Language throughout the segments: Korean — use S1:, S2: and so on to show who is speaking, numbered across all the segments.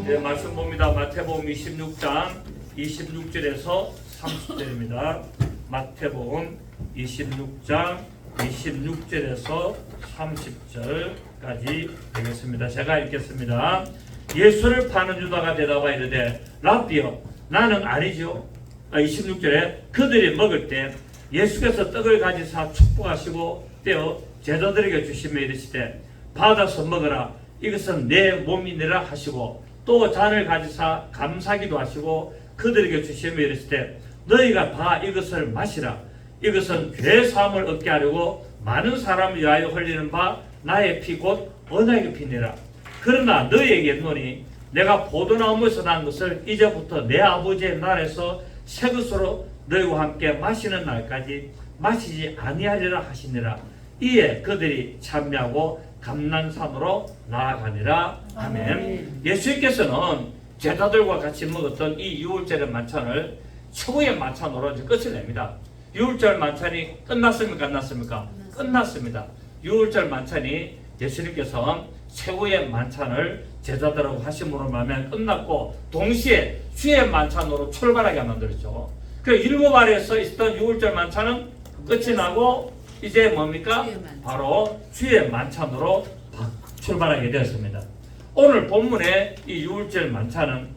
S1: 네, 말씀 봅니다. 마태복음 26장 26절에서 30절입니다. 마태복음 26장 26절에서 30절까지 되겠습니다. 제가 읽겠습니다. 예수를 파는 유다가 대답하여 이르되 랍비여 나는 아니죠. 26절에 그들이 먹을 때 예수께서 떡을 가지사 축복하시고 떼어 제자들에게 주시며 이르시되 받아서 먹으라 이것은 내 몸이니라 하시고 또 잔을 가지사 감사기도 하시고 그들에게 주시며 이르시되 너희가 다 이것을 마시라 이것은 죄 사함을 얻게 하려고 많은 사람을 위하여 흘리는 바 나의 피 곧 언약의 피니라. 그러나 너희에게 노니 내가 포도나무에서 난 것을 이제부터 내 아버지의 날에서 새 것으로 너희와 함께 마시는 날까지 마시지 아니하리라 하시니라. 이에 그들이 참여하고 감난산으로 나아가니라. 아멘. 예수님께서는 제자들과 같이 먹었던 이 유월절의 만찬을 최후의 만찬으로 이제 끝을 냅니다. 유월절 만찬이 끝났습니까? 안 났습니까? 끝났습니다. 유월절 만찬이 예수님께서 최후의 만찬을 제자들하고 하심으로 말하면 끝났고 동시에 주의 만찬으로 출발하게 만들었죠. 그 일곱 알에서 있었던 유월절 만찬은 끝이 나고 이제 뭡니까? 바로 주의 만찬으로 출발하게 되었습니다. 오늘 본문의 이 유월절 만찬은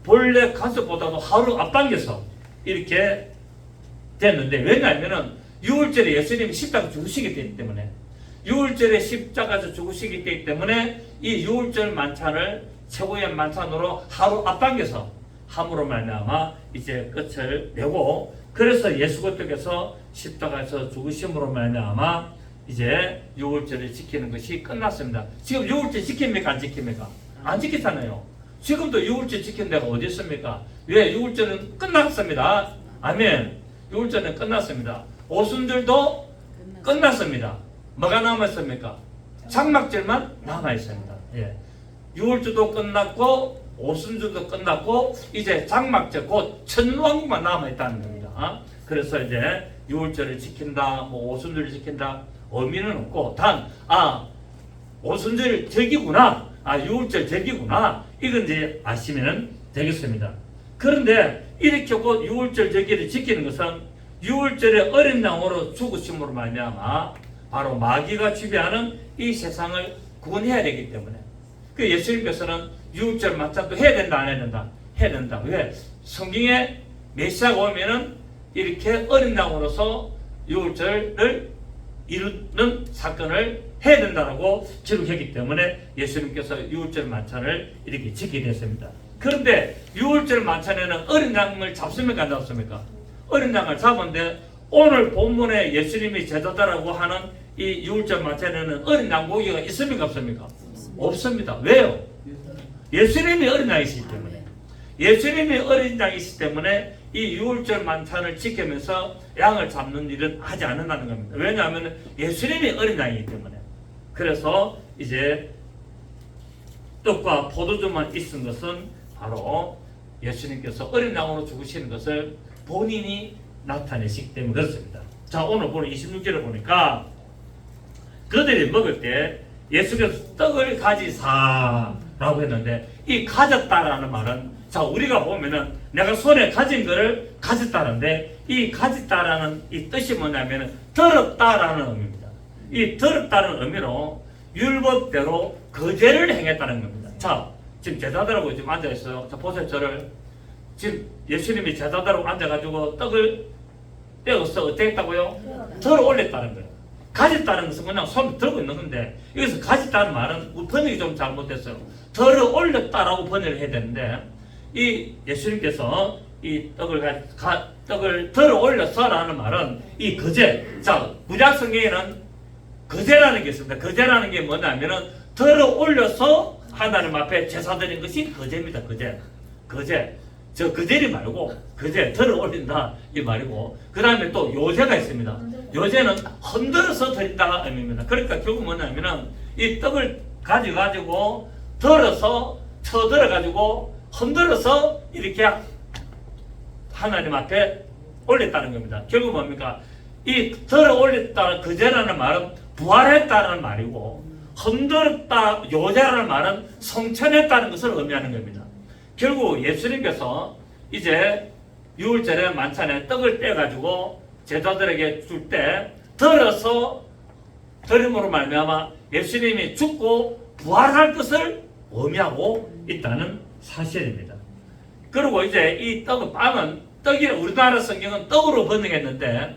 S1: 본래 가족보다도 하루 앞당겨서 이렇게 됐는데 왜냐하면 유월절에 예수님이 십자가 죽으시기 때문에 유월절에 십자가에서 죽으시기 때문에 이 유월절 만찬을 최고의 만찬으로 하루 앞당겨서 함으로 말미암아 이제 끝을 내고 그래서 예수 그리스도께서 십자가에서 죽으심으로 말미암아 이제 유월절을 지키는 것이 끝났습니다. 지금 유월절 지킵니까? 안 지킵니까? 안 지키잖아요. 지금도 유월절 지키는 데가 어디 있습니까? 왜? 유월절은 끝났습니다. 아멘. 유월절은 끝났습니다. 오순절도 끝났습니다. 뭐가 남아있습니까? 장막절만 남아있습니다. 예. 유월절도 끝났고 오순절도 끝났고 이제 장막절 곧 천왕국만 남아있다는 겁니다. 그래서 이제 유월절을 지킨다 뭐 오순절을 지킨다 의미는 없고 단 오순절 절기구나 유월절 절기구나 이건 이제 아시면 되겠습니다. 그런데 이렇게 곧 유월절 절기를 지키는 것은 유월절에 어린 양으로 죽으심으로 말미암아 바로 마귀가 지배하는 이 세상을 구원해야 되기 때문에 그 예수님께서는 유월절 만찬도 해야 된다 안 해야 된다? 해야 된다. 왜? 성경에 메시아가 오면은 이렇게 어린 양으로서 유월절을 이루는 사건을 해야 된다고 기록했기 때문에 예수님께서 유월절 만찬을 이렇게 지키게 됐습니다. 그런데 유월절 만찬에는 어린 양을 잡습니까? 안 잡습니까? 어린 양을 잡은데 오늘 본문에 예수님이 제자들하고 하는 이 유월절 만찬에는 어린 양 고기가 있습니까? 없습니까? 없습니다. 왜요? 예수님이 어린 양이시기 때문에 예수님이 어린 양이시기 때문에 이 유월절 만찬을 지키면서 양을 잡는 일은 하지 않는다는 겁니다. 왜냐하면 예수님이 어린 양이기 때문에 그래서 이제 떡과 포도주만 있은 것은 바로 예수님께서 어린 양으로 죽으시는 것을 본인이 나타내시기 때문에 그렇습니다. 자 오늘 보는 26절을 보니까 그들이 먹을 때 예수께서 떡을 가지사라고 했는데 이 가졌다라는 말은 자 우리가 보면은 내가 손에 가진 것을 가졌다는데 이 가졌다라는 이 뜻이 뭐냐면은 들었다라는 의미입니다. 이 들었다는 의미로 율법대로 거제를 행했다는 겁니다. 자 지금 제자들하고 지금 앉아 있어요. 자 보세요 저를 지금 예수님이 제자들하고 앉아가지고 떡을 떼어서 어떻게 했다고요? 들어 올렸다는 거예요. 가졌다는 것은 그냥 손 들고 있는 건데 여기서 가졌다는 말은 번역이 좀 잘못됐어요. 들어 올렸다라고 번역을 해야 되는데 이 예수님께서 이 떡을 들어 올려서라는 말은 이 거제 자 구약 성경에는 거제라는 게 있습니다. 거제라는 게 뭐냐면은 들어 올려서 하나님 앞에 제사 드린 것이 거제입니다. 거제 저 거제리 말고 거제 들어 올린다 이 말이고 그 다음에 또 요제가 있습니다. 요제는 흔들어서 드린다가 의미입니다. 그러니까 결국 뭐냐면은 이 떡을 가지고 들어서 쳐들어가지고 흔들어서 이렇게 하나님 앞에 올렸다는 겁니다. 결국 뭡니까? 이 들어 올렸다는 거제라는 말은 부활했다는 말이고 흔들었다 요자라는 말은 성천했다는 것을 의미하는 겁니다. 결국 예수님께서 이제 유월절에 만찬에 떡을 떼가지고 제자들에게 줄 때 덜어서 덜음으로 말미암아 예수님이 죽고 부활할 것을 의미하고 있다는 사실입니다. 그리고 이제 이 떡은 빵은 떡이 우리나라 성경은 떡으로 번역했는데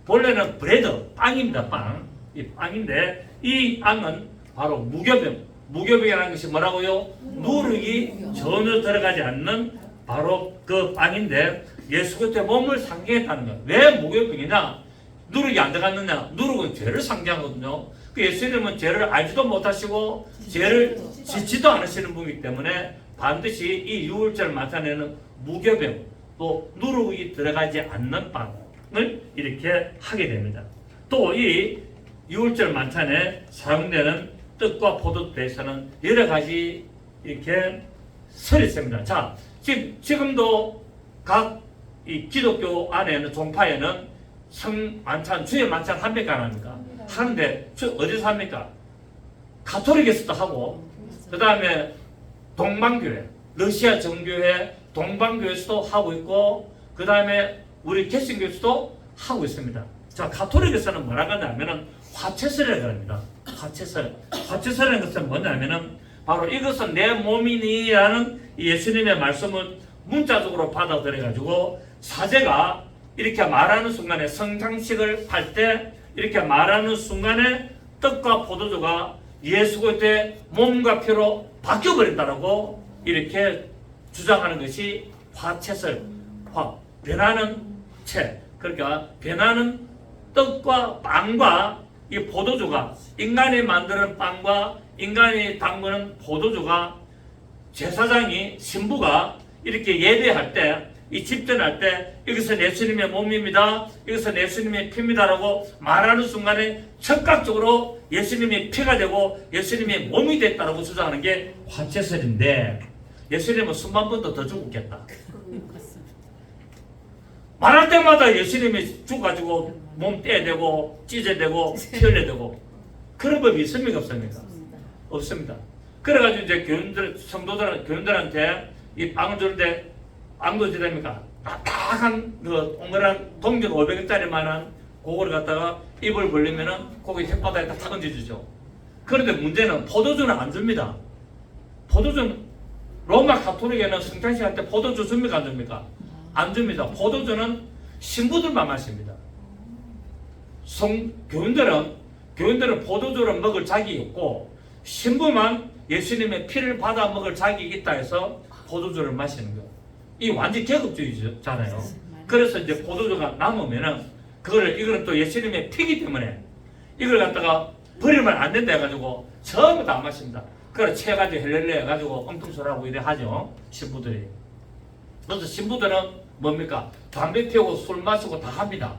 S1: 본래는 브레드 빵입니다. 빵. 이 빵인데 이 빵은 바로 무교병. 무교병이라는 것이 뭐라고요? 누룩이 전혀 들어가지 않는 바로 그 빵인데 예수 그리스도의 몸을 상징했다는 거예요. 왜 무교병이냐? 누룩이 안 들어갔느냐? 누룩은 죄를 상징하거든요. 그 예수님은 죄를 알지도 못하시고 죄를 짓지도 않으시는 분이기 때문에 반드시 이 유월절 만찬에는 무교병 또 누룩이 들어가지 않는 빵을 이렇게 하게 됩니다. 또 이 유월절 만찬에 사용되는 떡과 포도에 대해서는 여러 가지 이렇게 설이 있습니다. 자, 지금도 각 이 기독교 안에는 종파에는 만찬, 주의 만찬 합니까 안 합니까? 하는데 어디서 합니까? 가톨릭에서도 하고 그 다음에 동방교회, 러시아 정교회 동방교회에서도 하고 있고 그 다음에 우리 개신교에서도 하고 있습니다. 자, 가톨릭에서는 뭐라고 하냐면은 화채설이라고 합니다. 화채설. 화채설이라는 것은 뭐냐면은 바로 이것은 내 몸이니라는 예수님의 말씀을 문자적으로 받아들여가지고 사제가 이렇게 말하는 순간에 성장식을 할 때 이렇게 말하는 순간에 떡과 포도주가 예수 그리스도의 몸과 피로 바뀌어버린다라고 이렇게 주장하는 것이 화채설, 변하는 채. 그러니까 변하는 떡과 빵과 이 포도주가 인간이 만드는 빵과 인간이 담그는 포도주가 제사장이 신부가 이렇게 예배할 때 이 집전할 때 이것은 예수님의 몸입니다. 이것은 예수님의 피입니다라고 말하는 순간에 즉각적으로 예수님의 피가 되고 예수님의 몸이 됐다라고 주장하는 게 화채설인데 예수님은 수만 번도 더 죽었겠다. 말할 때마다 예수님이 죽어가지고 몸 떼대고 찢어대고 피 흘려대고 그런 법이 있습니까 없습니까? 없습니다. 그래가지고 이제 교인들한테 이 빵을 주는데 빵도 주됩니까? 딱딱한 그 동그란 동전 500원짜리만한 그걸 갖다가 입을 벌리면은 거기 혓바닥에 딱 얹어주죠. 그런데 문제는 포도주는 안 줍니다. 포도주는 로마 가톨릭에는 성찬식 할 때 포도주 줍니까 안 줍니까? 안 줍니다. 포도주는 신부들만 마십니다. 교인들은 포도주를 먹을 자격이 없고 신부만 예수님의 피를 받아 먹을 자격이 있다 해서 포도주를 마시는 거예요. 이 완전 계급주의잖아요. 그래서 이제 포도주가 남으면은 이거는 또 예수님의 피기 때문에 이걸 갖다가 버리면 안 된다 해가지고 전부 다 안 마십니다. 그래서 채가지고 헬렐레 해가지고 엉뚱소리하고 이래 하죠. 신부들이. 그래서 신부들은 뭡니까? 담배 피우고 술 마시고 다 합니다.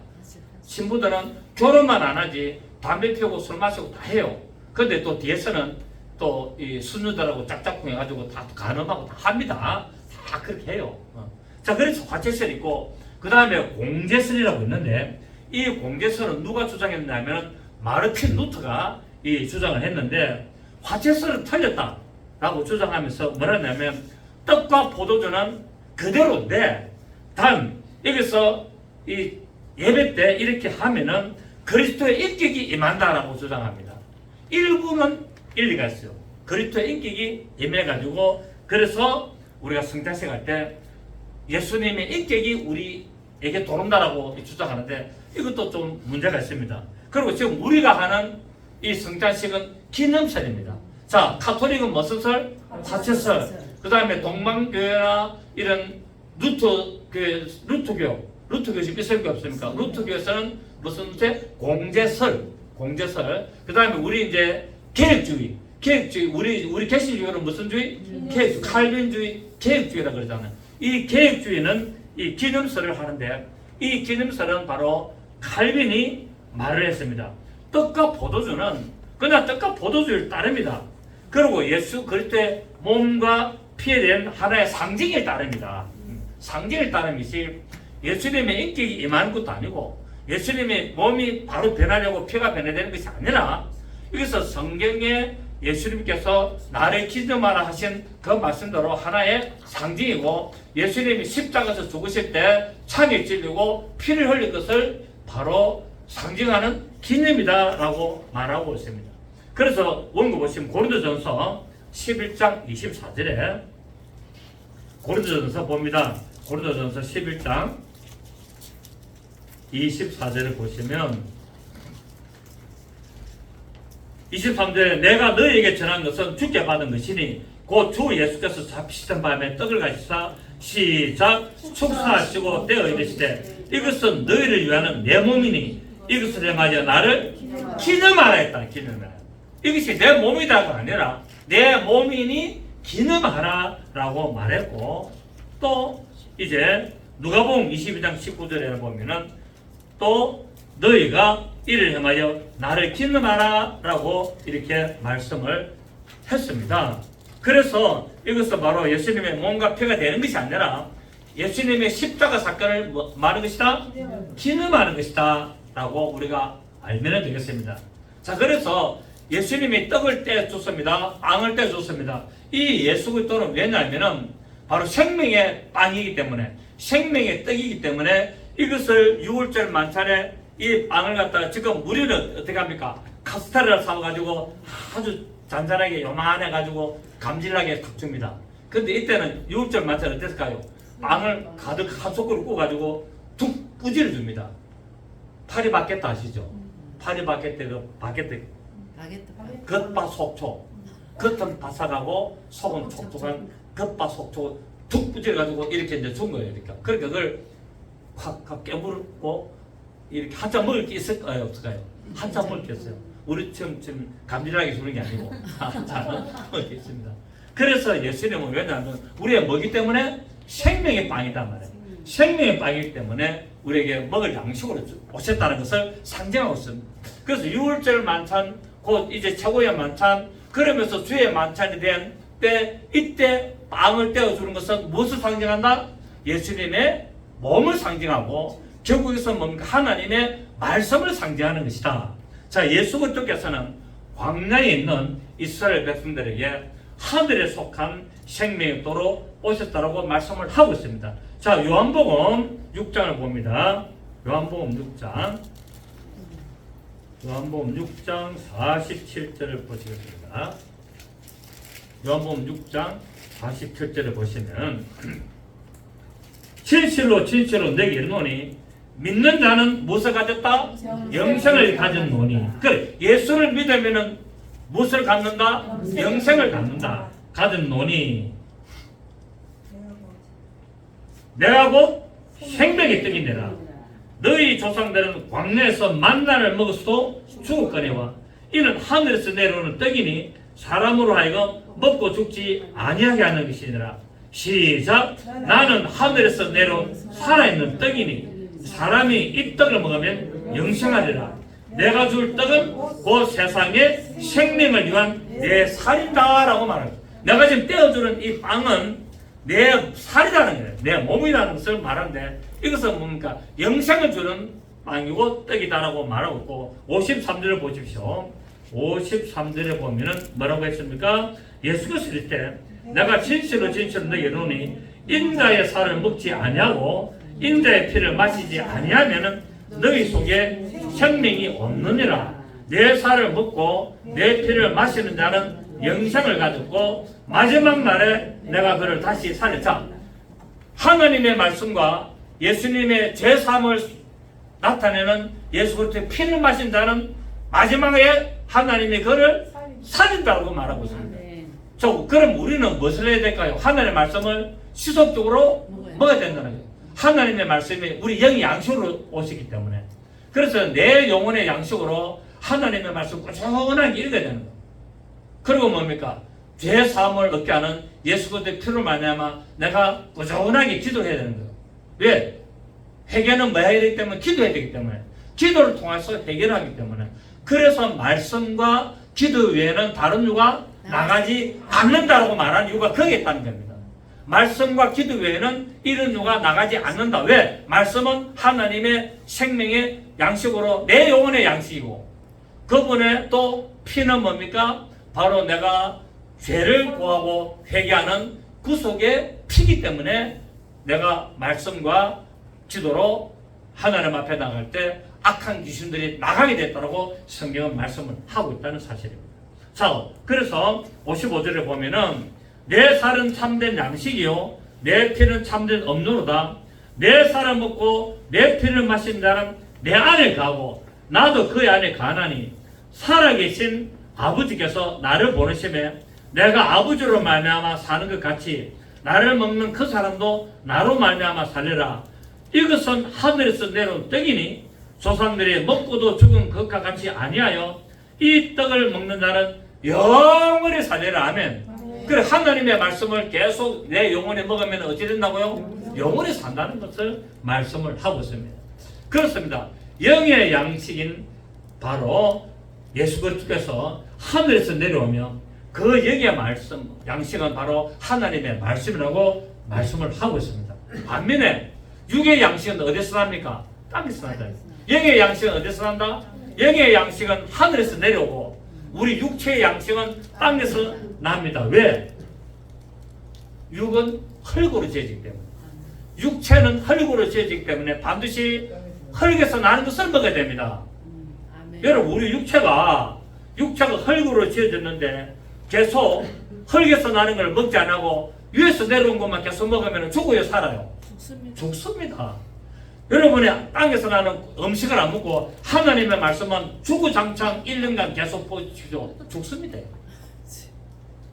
S1: 신부들은 결혼만 안 하지 담배 피우고 술 마시고 다 해요. 근데 또 뒤에서는 또 이 수녀들하고 짝짝꿍 해가지고 다 간음하고 다 합니다. 다 그렇게 해요. 자, 그래서 화채설이 있고 그 다음에 공제설이라고 있는데 이 공제설은 누가 주장했냐면 마르틴 루터가 이 주장을 했는데 화채설은 틀렸다라고 주장하면서 뭐라 했냐면 떡과 포도주는 그대로인데 단 여기서 이 예배 때 이렇게 하면은 그리스도의 인격이 임한다라고 주장합니다. 일부는 일리가 있어요. 그리스도의 인격이 임해가지고 그래서 우리가 성찬식 할 때 예수님의 인격이 우리에게 들어온다라고 주장하는데 이것도 좀 문제가 있습니다. 그리고 지금 우리가 하는 이 성찬식은 기념설입니다. 자, 가톨릭은 무슨 설? 화채설. 그 다음에 동방교회나 이런 루터교 지금 있을 게 없습니까? 루터교에서는 무슨 제 공제설. 그 다음에 우리 이제 계획주의. 우리 개신주의는 무슨 주의? 계획주의. 칼빈주의, 계획주의라 그러잖아요. 이 계획주의는 이 기념설을 하는데 이 기념설은 바로 칼빈이 말을 했습니다. 떡과 포도주는 그냥 떡과 포도주를 따릅니다. 그리고 예수 그리스도의 몸과 피에 대한 하나의 상징을 따릅니다. 상징을 따르는 것이 예수님의 인격이 임하는 것도 아니고 예수님의 몸이 바로 변하려고 피가 변해되는 것이 아니라 여기서 성경의 예수님께서 나를 기념하라 하신 그 말씀대로 하나의 상징이고, 예수님이 십자가에서 죽으실 때 창에 찔리고 피를 흘린 것을 바로 상징하는 기념이다라고 말하고 있습니다. 그래서 원고 보시면 고린도전서 11장 24절에 고린도전서 봅니다. 고린도전서 11장 24절을 보시면 23절에 내가 너희에게 전한 것은 주께 받은 것이니 곧 주 예수께서 잡히시던 밤에 떡을 가지사 시작 축사하시고 떼어 이르시되 이것은 너희를 위하는 내 몸이니 이것을 행하여 나를 기념하라 했다. 기념하라. 이것이 내 몸이다가 아니라 내 몸이니 기념하라 라고 말했고, 또 이제 누가복음 22장 19절에 보면은 또 너희가 이를 행하여 나를 기념하라 라고 이렇게 말씀을 했습니다. 그래서 이것은 바로 예수님의 몸과 피가 되는 것이 아니라 예수님의 십자가 사건을 말하는 것이다? 기념하는 것이다 라고 우리가 알면 되겠습니다. 자, 그래서 예수님이 떡을 떼줬습니다. 빵을 떼줬습니다. 이 예수 그리스도는 왜냐하면 바로 생명의 빵이기 때문에, 생명의 떡이기 때문에 이것을 유월절 만찬에 이 빵을 갖다가, 지금 우리는 어떻게 합니까? 카스테라를 사가지고 아주 잔잔하게 요만해가지고 감질나게 탁 줍니다. 근데 이때는 유월절 만찬 어땠을까요? 빵을 가득 한 소쿠를 구워가지고 툭 뿌지를 줍니다. 파리바게뜨 아시죠? 파리바게뜨 그 바게뜨 겉바 속촉, 겉은 바삭하고 속은 촉촉한 겉바 속촉 툭 뿌려가지고 이렇게 이제 준 거예요. 그러니까 그걸 확 깨물고 이렇게 한참 먹을 게 있을까요? 없을까요? 한참 먹을 게 있어요. 우리 지금 감질나게 주는 게 아니고 한참 먹을 게 있습니다. 그래서 예수님은 왜냐하면 우리의 먹이 때문에 생명의 빵이단 말이에요. 생명의 빵이기 때문에 우리에게 먹을 양식으로 오셨다는 것을 상징하고 있습니다. 그래서 유월절 만찬, 곧 이제 최고의 만찬, 그러면서 주의 만찬이 된 때, 이때 빵을 떼어주는 것은 무엇을 상징한다? 예수님의 몸을 상징하고, 결국에서 뭡니까? 하나님의 말씀을 상징하는 것이다. 자, 예수 그리스도께서는 광야에 있는 이스라엘 백성들에게 하늘에 속한 생명의 도로 오셨다라고 말씀을 하고 있습니다. 자, 요한복음 6장을 봅니다. 요한복음 6장 47절을 보시겠습니다. 요한복음 6장 47절을 보시면 진실로 내게 이르노니 믿는 자는 무엇을 가졌다? 영생을 가졌노니. 그래, 예수를 믿으면은 무엇을 갖는다? 영생을 갖는다. 가졌노니 내가 곧 생명의 떡이니라. 너희 조상들은 광야에서 만나를 먹었어도 죽었거니와 이는 하늘에서 내려오는 떡이니 사람으로 하여금 먹고 죽지 아니하게 하는 것이니라. 시작. 나는 하늘에서 내려온 살아있는 떡이니 사람이 이 떡을 먹으면 영생하리라. 내가 줄 떡은 그 세상의 생명을 위한 내 살이다 라고 말합니다. 내가 지금 떼어주는 이 빵은 내 살이라는 거예요. 내 몸이라는 것을 말하는데, 이것은 뭡니까? 영생을 주는 빵이고 떡이다라고 말하고 있고, 53절을 보십시오. 53절에 보면은 뭐라고 했습니까? 예수께서 이럴 때 내가 진실로 너에게 이르노니 인자의 살을 먹지 아니하고 인자의 피를 마시지 아니하면은 너희 속에 생명이 없느니라. 내 살을 먹고 내 피를 마시는 자는 영생을 가졌고 마지막 날에 내가 그를 다시 살리자. 하나님의 말씀과 예수님의 제3을 나타내는 예수 그리스도의 피를 마신 자는 마지막에 하나님이 그를 살린다고 말하고 있습니다. 그럼 우리는 무엇을 해야 될까요? 하나님의 말씀을 지속적으로 먹어야 된다는 거예요. 하나님의 말씀이 우리 영의 양식으로 오시기 때문에. 그래서 내 영혼의 양식으로 하나님의 말씀 꾸준하게 읽어야 되는 거예요. 그리고 뭡니까? 죄 사함을 얻게 하는 예수 그리스도의 피로 말미암아 내가 꾸준하게 기도해야 되는 거예요. 왜? 회개는 뭐 해야 되기 때문에? 기도해야 되기 때문에. 기도를 통해서 해결하기 때문에. 그래서 말씀과 기도 외에는 다른 이유가 나가지 않는다라고 말하는 이유가 거기에 있다는 겁니다. 말씀과 기도 외에는 이런 이유가 나가지 않는다. 왜? 말씀은 하나님의 생명의 양식으로 내 영혼의 양식이고, 그분의 또 피는 뭡니까? 바로 내가 죄를 구하고 회개하는 구속의 피기 때문에 내가 말씀과 지도로 하나님 앞에 나갈 때 악한 귀신들이 나가게 됐다고 성경은 말씀을 하고 있다는 사실입니다. 자, 그래서 55절에 보면은 내 살은 참된 양식이요 내 피는 참된 음료로다. 내 살을 먹고 내 피를 마신 자는 내 안에 가고 나도 그 안에 가나니 살아계신 아버지께서 나를 보내심에 내가 아버지로 말미암아 사는 것 같이 나를 먹는 그 사람도 나로 말미암아 살리라. 이것은 하늘에서 내려온 떡이니 조상들이 먹고도 죽은 것과 같이 아니하여 이 떡을 먹는 자는 영원히 살리라. 아멘. 그래 하나님의 말씀을 계속 내 영혼에 먹으면 어찌 된다고요? 영원히 산다는 것을 말씀을 하고 있습니다. 그렇습니다. 영의 양식인 바로 예수 그리스도께서 하늘에서 내려오며 그 영의 말씀, 양식은 바로 하나님의 말씀이라고 말씀을 하고 있습니다. 반면에 육의 양식은 어디서 납니까? 땅에서 난다. 영의 양식은 어디서 난다? 영의 양식은 하늘에서 내려오고 우리 육체의 양식은 땅에서 납니다. 왜? 육은 흙으로 지어지기 때문에. 육체는 흙으로 지어지기 때문에 반드시 흙에서 나는 것을 먹어야 됩니다. 여러분 우리 육체가 흙으로 지어졌는데 계속 흙에서 나는 걸 먹지 안 하고 위에서 내려온 것만 계속 먹으면 죽어요, 살아요? 죽습니다. 여러분이 땅에서 나는 음식을 안 먹고 하나님의 말씀은 주구장창 1년간 계속 보시죠. 죽습니다.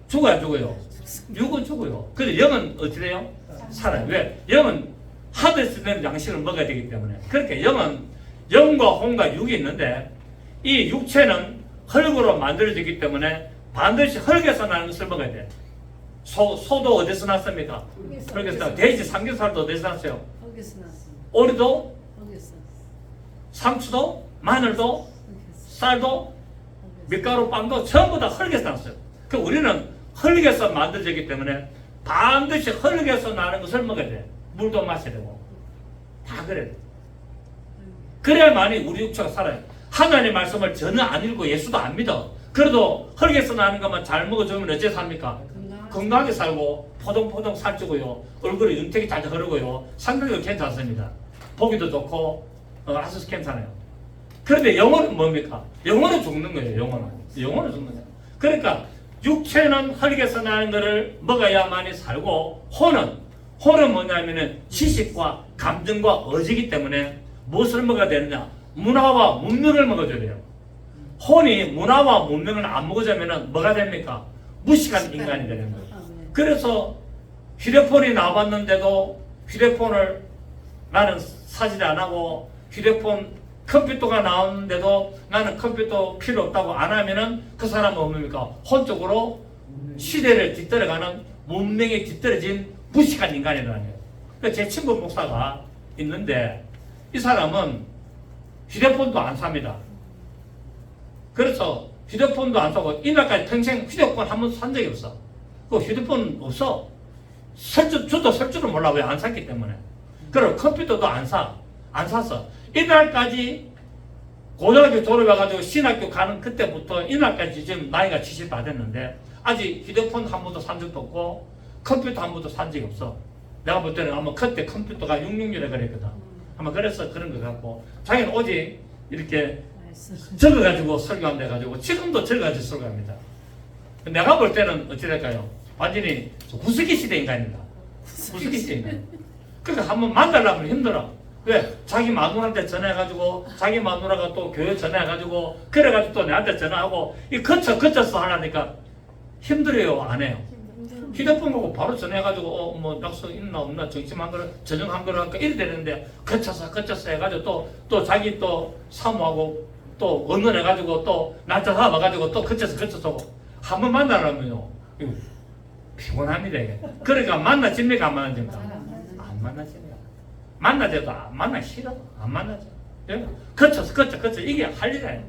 S1: 죽어야 죽어요. 육은 죽어요. 근데 영은 어찌 돼요? 살아요. 왜? 영은 하늘에서 내는 양식을 먹어야 되기 때문에. 그렇게 영은 영과 혼과 육이 있는데 이 육체는 흙으로 만들어지기 때문에 반드시 흙에서 나는 것을 먹어야 돼. 소도 어디서 났습니까? 흙에서 났어요. 돼지 삼겹살도 어디서 났어요?
S2: 흙에서 났습니다.
S1: 오리도,
S2: 흙에서
S1: 상추도, 마늘도, 쌀도, 밀가루, 빵도 전부 다 흙에서 났어요. 그 우리는 흙에서 만들어지기 때문에 반드시 흙에서 나는 것을 먹어야 돼. 물도 마셔야 되고 다 그래. 그래야만이 우리 육체가 살아요. 하나님의 말씀을 전혀 안 읽고 예수도 안 믿어. 그래도 흙에서 나는 것만 잘 먹어주면 어째 삽니까? 건강하게 살고 포동포동 살찌고요. 얼굴에 윤택이 잘 흐르고요. 상태도 괜찮습니다. 보기도 좋고 아주 괜찮아요. 그런데 영혼은 뭡니까? 영혼은 죽는 거예요. 영혼은 죽는 거예요. 그러니까 육체는 흙에서 나는 것을 먹어야만이 살고 혼은 뭐냐면은 지식과 감정과 의지이기 때문에 무엇을 먹어야 되느냐? 문화와 문명을 먹어줘야 돼요. 혼이 문화와 문명을 안 먹어주면 뭐가 됩니까? 무식한 인간이 되는 거예요. 그래서 휴대폰이 나왔는데도 휴대폰을 나는 사질 안 하고 컴퓨터가 나오는데도 나는 컴퓨터 필요 없다고 안 하면은 그 사람은 뭡니까? 혼적으로 시대를 뒤떨어가는 문명에 뒤떨어진 무식한 인간이라는 거예요. 그러니까 제 친구 목사가 있는데 이 사람은 휴대폰도 안 삽니다. 그래서 휴대폰도 안 사고 이날까지 평생 휴대폰 한 번도 산 적이 없어. 그 휴대폰 없어. 저도 살 줄은 몰라. 왜 안 샀기 때문에. 그리고 컴퓨터도 안 샀어. 이날까지 고등학교 졸업해가지고 신학교 가는 그때부터 이날까지 지금 나이가 70 다 됐는데 아직 휴대폰 한 번도 산 적도 없고 컴퓨터 한 번도 산 적이 없어. 내가 볼 때는 아마 그때 컴퓨터가 666에 그랬거든. 아마 그래서 그런 것 같고 자기는 오직 이렇게 적어가지고 설교한다 해가지고 지금도 적어가지고 설교합니다. 내가 볼 때는 어찌 될까요? 완전히 구석기 시대 인간입니다. 구석기 시대 인간. 그러니까 한번 만나려면 힘들어. 왜? 자기 마누라한테 전화해가지고 자기 마누라가 또 교회 전화해가지고 그래가지고 또 내한테 전화하고 이 거쳐서 하려니까 힘들어요. 안 해요. 휴대폰 보고 바로 전화해가지고 뭐 약속 있나 없나 정심한 거를 저녁한 거를 할까 이래 되는데 거쳐서 해가지고 또 자기 또 사모하고 또 언론해가지고 또 날짜 잡아가지고 또 거쳐서 한 번 만나려면요 피곤합니다. 이게. 그러니까 만나집니까 안 만나집니까? 안 만나집니다. 만나져도 안 만나 싫어. 안 만나죠. 거쳐 이게 할 일이에요.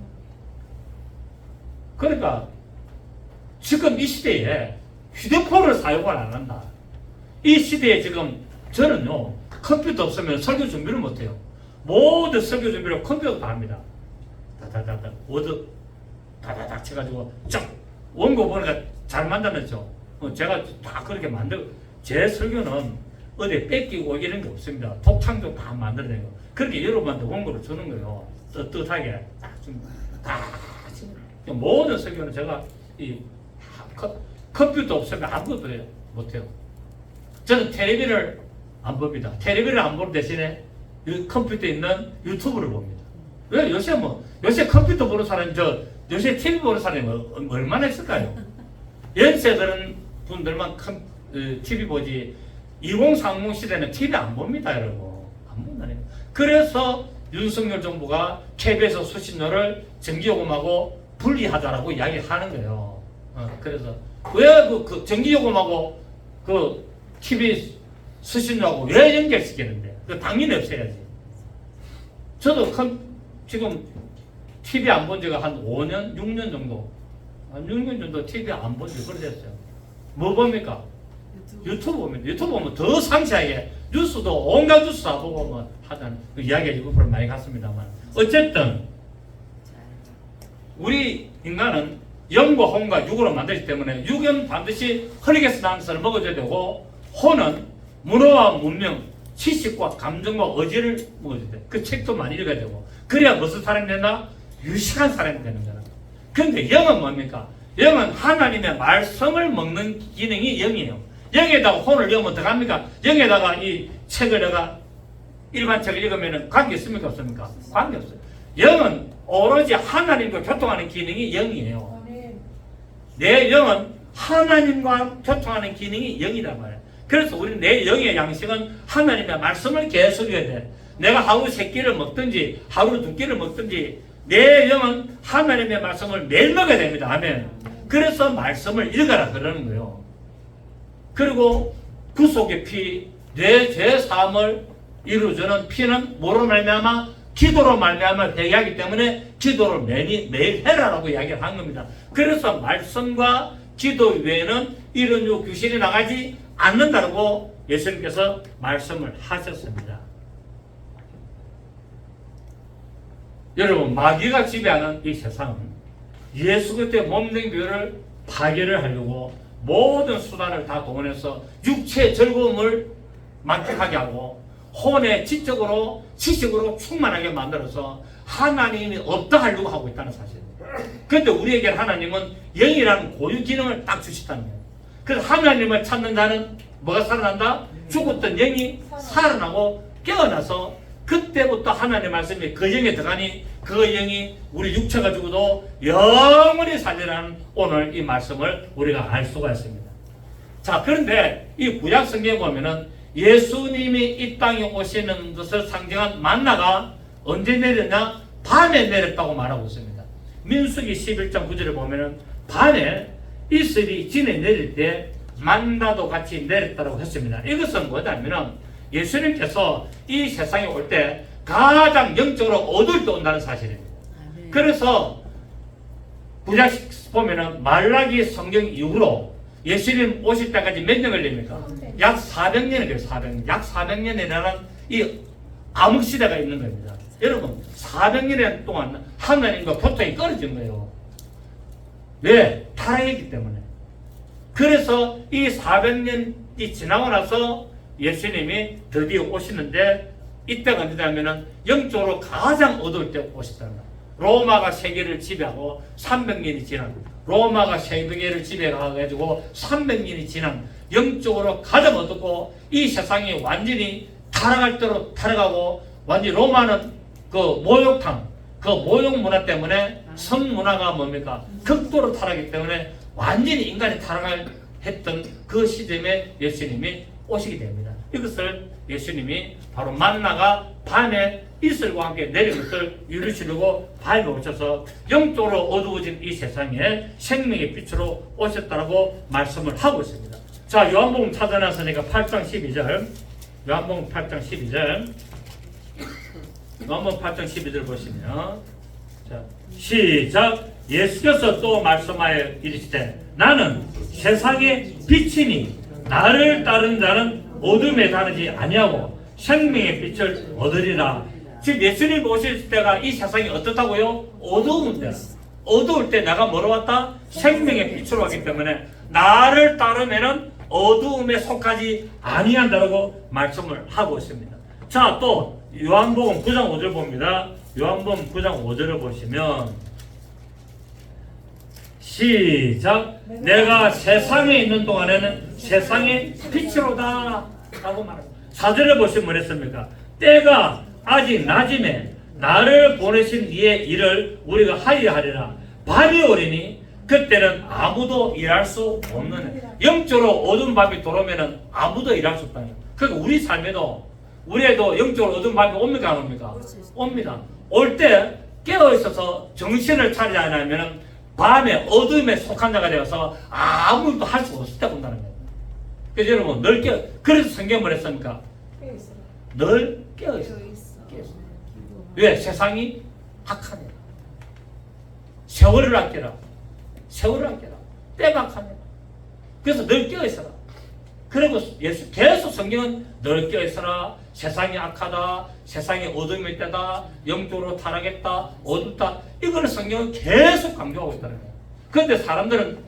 S1: 그러니까 지금 이 시대에 휴대폰을 사용을 안 한다. 이 시대에 지금 저는요 컴퓨터 없으면 설교 준비를 못해요. 모든 설교 준비를 컴퓨터로 다 합니다. 다다다다 워드 다다닥 쳐가지고 쫙 원고 보니까 잘 만들었죠. 제가 다 그렇게 만들고, 제 설교는 어디 뺏기고 이런 게 없습니다. 독창도 다 만들어내고, 그렇게 여러분한테 원고를 주는 거예요. 떳떳하게. 모든 설교는 제가 컴퓨터 없으면 아무것도 못해요. 저는 텔레비를 안 봅니다. 텔레비를 안 보는 대신에 컴퓨터에 있는 유튜브를 봅니다. 왜? 요새 컴퓨터 보는 사람이, 요새 TV 보는 사람이 얼마나 있을까요? 연세들은 분들만 TV 보지, 2030 시대는 TV 안 봅니다, 여러분. 안 본다니까. 그래서 윤석열 정부가 KBS 수신료를 전기요금하고 분리하자라고 이야기하는 거예요. 그래서 왜 그 전기요금하고 그 TV 수신료하고 왜 연결시키는데? 당연히 없애야지. 저도 지금 TV 안 본 지가 한 5년, 6년 정도, 한 6년 정도 TV 안 본 지 그랬어요. 뭐 봅니까? 유튜브 봅니다. 유튜브 보면 더 상세하게 뉴스도 온갖 뉴스 다 보고 뭐 하던 그 이야기가 일부러 많이 갔습니다만, 어쨌든 우리 인간은 영과 혼과 육으로 만들기 때문에 육은 반드시 혈액에서 나는 것을 먹어줘야 되고, 혼은 문화와 문명, 지식과 감정과 의지를 먹어줘야 돼. 그 책도 많이 읽어야 되고, 그래야 무슨 사람이 된다? 유식한 사람이 되는 거라. 근데 영은 뭡니까? 영은 하나님의 말씀을 먹는 기능이 영이에요. 영에다가 혼을 넣으면 어떡합니까? 영에다가 이 책을 내가 일반 책을 읽으면 관계 있습니까? 없습니까? 관계 없어요. 영은 오로지 하나님과 교통하는 기능이 영이에요. 내 영은 하나님과 교통하는 기능이 영이란 말이에요. 그래서 우리 내 영의 양식은 하나님의 말씀을 계속 해야 돼. 내가 하루 3끼를 먹든지 하루 2끼를 먹든지 내 영은 하나님의 말씀을 매일 먹어야 됩니다. 아멘. 그래서 말씀을 읽어라 그러는 거예요. 그리고 구속의 피, 내 죄사함을 이루어주는 피는 뭐로 말미암아? 기도로 말미암아 회개하기 때문에 기도를 매일 해라라고 이야기를 한 겁니다. 그래서 말씀과 기도 외에는 이런 귀신이 나가지 않는다고 예수님께서 말씀을 하셨습니다. 여러분, 마귀가 지배하는 이 세상은 예수 그리스도의 몸된 교회를 파괴를 하려고 모든 수단을 다 동원해서 육체의 즐거움을 만족하게 하고 혼의 지적으로 지식으로 충만하게 만들어서 하나님이 없다 하려고 하고 있다는 사실입니다. 그런데 우리에게 하나님은 영이라는 고유 기능을 딱 주셨다는 거예요. 그래서 하나님을 찾는 자는 뭐가 살아난다? 죽었던 영이 살아나고 깨어나서 그때부터 하나님의 말씀이 그 영에 들어가니 그 영이 우리 육체가 죽어도 영원히 살리라는 오늘 이 말씀을 우리가 알 수가 있습니다. 자, 그런데 이 구약 성경에 보면은 예수님이 이 땅에 오시는 것을 상징한 만나가 언제 내렸냐? 밤에 내렸다고 말하고 있습니다. 민수기 11장 9절을 보면은 밤에 이슬이 진에 내릴 때 만나도 같이 내렸다고 했습니다. 이것은 뭐냐면은 예수님께서 이 세상에 올 때 가장 영적으로 어두울 때 온다는 사실입니다. 그래서 구약 보면은 말라기 성경 이후로 예수님 오실 때까지 몇 년 걸립니까? 약 400년이 돼요. 400년. 약 400년이라는 이 암흑시대가 있는 겁니다. 여러분, 400년 동안 하나님과 교통이 끊어진 거예요. 왜? 타락했기 때문에. 그래서 이 400년이 지나고 나서 예수님이 드디어 오시는데, 이때가 언제냐면은 영적으로 가장 어두울 때 오셨다는 거예요. 로마가 세계를 지배하고 300년이 지난, 로마가 세계를 지배해가지고 300년이 지난 영적으로 가장 어둡고 이 세상이 완전히 타락할 대로 타락하고, 완전히 로마는 그 모욕탕, 그 모욕 문화 때문에 성 문화가 뭡니까? 극도로 타락하기 때문에 완전히 인간이 타락을 했던 그 시점에 예수님이 오시게 됩니다. 이것을 예수님이 바로 만나가 밤에 이슬과 함께 내린 것을 이루시려고 밤에 오셔서 영적으로 어두워진 이 세상에 생명의 빛으로 오셨다고 말씀을 하고 있습니다. 자, 요한복음 찾아놨으니까 8장 12절, 요한복음 8장 12절, 요한복음 8장 12절 보시면, 자, 시작. 예수께서 또 말씀하여 이르시되 나는 세상의 빛이니 나를 따르는 자는 어둠에 다니지 아니하고 생명의 빛을 얻으리라. 지금 예수님 오실 때가 이 세상이 어떻다고요? 어두운데. 어두울 때 내가 뭐로 왔다? 생명의 빛으로 왔기 때문에 나를 따르면은 어두움에 속하지 아니한다라고 말씀을 하고 있습니다. 자, 또 요한복음 9장 5절 봅니다. 요한복음 9장 5절을 보시면 시작. 내가 세상에 있는 동안에는 세상의 빛이로다 라고 말합니다. 4절에 보시면 뭐랬습니까? 때가 아직 낮임에 나를 보내신 이의 일을 우리가 하리하리라. 밤이 오리니 그때는 아무도 일할 수 없는, 영적으로 어두운 밤이 들어오면 아무도 일할 수 없다. 그러니까 우리 삶에도, 우리에도 영적으로 어두운 밤이 옵니까 안 옵니까? 옵니다. 올 때 깨어있어서 정신을 차리지 않으면 밤에 어둠에 속한 자가 되어서 아무도 할 수 없을 때 본다는 거예요. 그래서 여러분 늘 그래서 성경은 뭐랬습니까? 늘 깨어있어. 왜? 세상이 악하네. 세월을 아껴라. 세월을 아껴라. 때가 악하네. 그래서 늘 깨어있어라. 그리고 예수 계속 성경은 늘 깨어있어라. 세상이 악하다. 세상이 어둠일 때다. 영적으로 타락했다. 어둡다. 이거를 성경은 계속 강조하고 있다는 거예요. 그런데 사람들은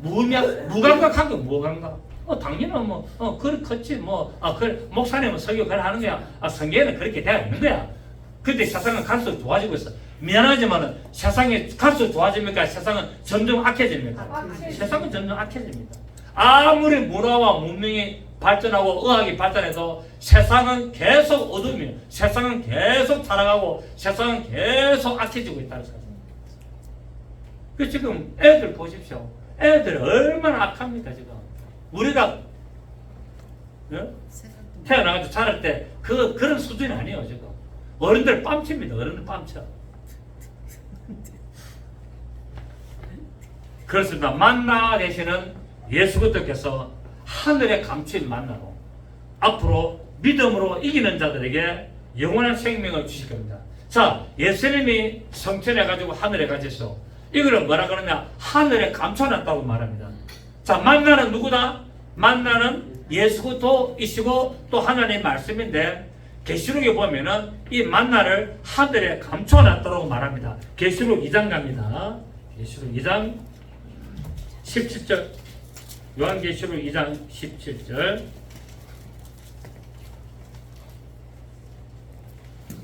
S1: 무감각한 거 무감각. 당연히 그렇지 그래 목사님은 설교 그래 하는 거야. 성경에는 그렇게 되어 있는 거야. 근데 세상은 갈수록 좋아지고 있어. 미안하지만은 세상이 갈수록 좋아집니까? 세상은 점점 악해집니까? 세상은 점점 악해집니다. 아무리 문화와 문명이 발전하고 의학이 발전해도 세상은 계속 어둠이에요. 세상은 계속 타락하고 세상은 계속 악해지고 있다는 사실. 그 지금 애들 보십시오. 애들 얼마나 악합니까 지금. 우리가 태어나가지고 자랄 때 그런 수준이 아니에요 지금. 어른들 뺨칩니다. 어른들 뺨쳐. 그렇습니다. 만나 되시는 예수 그리스도께서 하늘의 감추인 만나로 앞으로 믿음으로 이기는 자들에게 영원한 생명을 주실 겁니다. 자, 예수님이 성천해가지고 하늘에 가셨어. 이거를 뭐라 그러냐? 하늘에 감춰놨다고 말합니다. 자, 만나는 누구다? 만나는 예수 그리스도이시고 또 하나님의 말씀인데 계시록에 보면은 이 만나를 하늘에 감춰놨다고 말합니다. 계시록 2장 갑니다. 계시록 2장 17절. 요한계시록 2장 17절.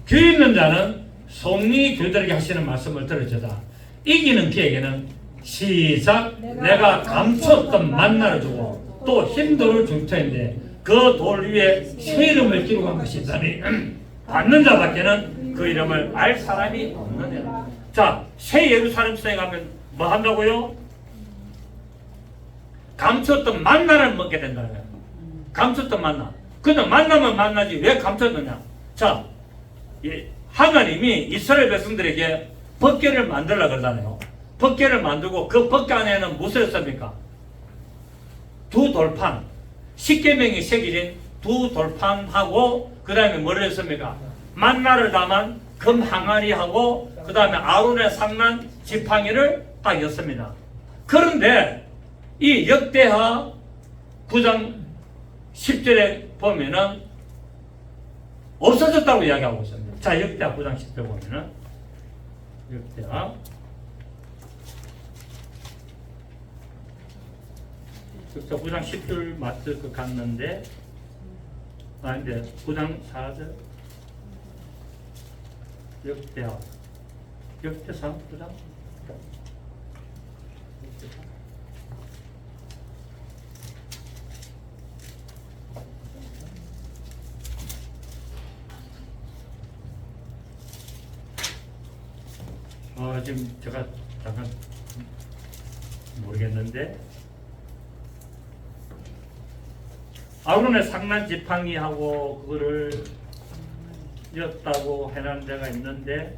S1: 귀 있는 자는 성리 교들에게 하시는 말씀을 들을지어다. 이기는 그에게는 시작. 내가 감췄던 만나를 주고 또 흰돌을 줄 터인데 그 돌 위에 새 이름을 기록한 것이 있다니 받는 자밖에는 그 이름을 알 사람이 없느니라. 자, 새 예루살렘 성에 가면 뭐 한다고요? 감췄던 만나를 먹게 된다는 거예요. 감췄던 만나. 근데 만나면 만나지 왜 감췄느냐? 자, 하나님이 이스라엘 백성들에게 법궤를 만들라 그러잖아요. 법궤를 만들고 그 법궤 안에는 무엇을 했습니까? 두 돌판, 십계명이 새겨진 두 돌판하고 그 다음에 뭐를 했습니까? 만나를 담은 금 항아리하고 그 다음에 아론의 상난 지팡이를 딱 였습니다. 그런데 이 역대하 9장 10절에 보면은 없어졌다고 이야기하고 있습니다. 자, 역대하 9장 10절 보면은 역대하 9장 10절 맞을 것 같는데 아닌데 9장 4절 역대하 역대상 9장 지금 제가 잠깐 모르겠는데 아론의 상난 지팡이하고 그거를 였다고 해놓은 데가 있는데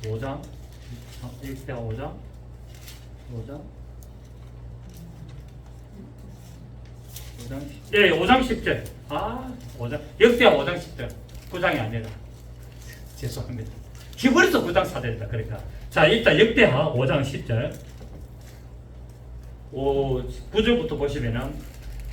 S1: (5장) 5장 5장 10절. 5장. 역대하 5장 10절. 9장이 아니라. 죄송합니다. 히브리서 9장 4절이다. 그러니까. 자, 일단 역대하 5장 10절. 9절부터 보시면은